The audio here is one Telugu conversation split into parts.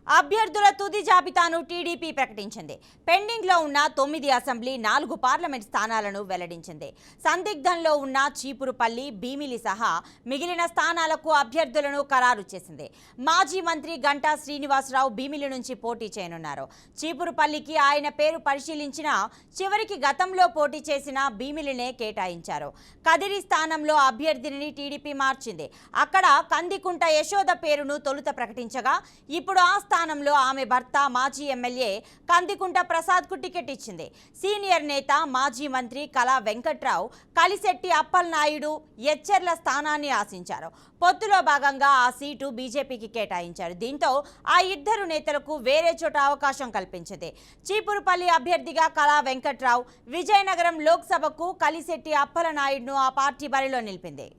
అభ్యర్థుల తుది జాబితాను టీడీపీ ప్రకటించింది. పెండింగ్లో ఉన్న 9 అసెంబ్లీ, 4 పార్లమెంట్ స్థానాలను వెల్లడించింది. సందిగ్ధంలో ఉన్న చీపురుపల్లి, భీమిలి సహా మిగిలిన స్థానాలకు అభ్యర్థులను ఖరారు చేసింది. మాజీ మంత్రి గంటా శ్రీనివాసరావు భీమిలి నుంచి పోటీ చేయనున్నారు. చీపురుపల్లికి ఆయన పేరు పరిశీలించినా చివరికి గతంలో పోటీ చేసిన భీమిలినే కేటాయించారు. కదిరి స్థానంలో అభ్యర్థిని టీడీపీ మార్చింది. అక్కడ కందికుంట యశోద పేరును తొలుత ప్రకటించగా ఇప్పుడు ఆ స్థానంలో ఆమె భర్త మాజీ ఎమ్మెల్యే కందికుంట ప్రసాద్కు టికెట్ ఇచ్చింది. సీనియర్ నేత మాజీ మంత్రి కళా వెంకట్రావు కలిశెట్టి అప్పలనాయుడు ఎచ్చెర్ల స్థానాన్ని ఆశించారు. పొత్తులో భాగంగా ఆ సీటు బీజేపీకి కేటాయించారు. దీంతో ఆ ఇద్దరు నేతలకు వేరే చోట అవకాశం కల్పించింది. చీపురుపల్లి అభ్యర్థిగా కళా వెంకట్రావు, విజయనగరం లోక్సభకు కలిశెట్టి అప్పలనాయుడును ఆ పార్టీ బరిలో నిలిపింది.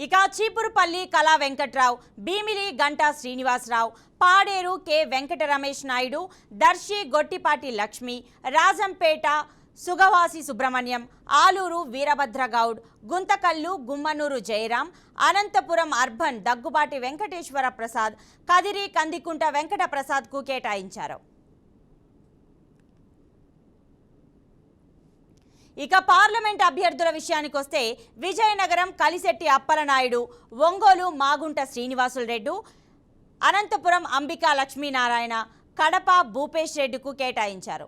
ఇక చీపురుపల్లి కళా వెంకట్రావు, భీమిలి గంటా శ్రీనివాసరావు, పాడేరు కె వెంకట రమేష్ నాయుడు, దర్శి గొట్టిపాటి లక్ష్మి, రాజంపేట సుగవాసి సుబ్రహ్మణ్యం, ఆలూరు వీరభద్రగౌడ్, గుంతకల్లు గుమ్మనూరు జయరాం, అనంతపురం అర్బన్ దగ్గుబాటి వెంకటేశ్వర ప్రసాద్, కదిరి కందికుంట వెంకట ప్రసాద్కు కేటాయించారు. ఇక పార్లమెంట్ అభ్యర్థుల విషయానికి వస్తే విజయనగరం కలిశెట్టి అప్పలనాయుడు, ఒంగోలు మాగుంట శ్రీనివాసులు రెడ్డి, అనంతపురం అంబికా లక్ష్మీనారాయణ, కడప భూపేష్ రెడ్డికు కేటాయించారు.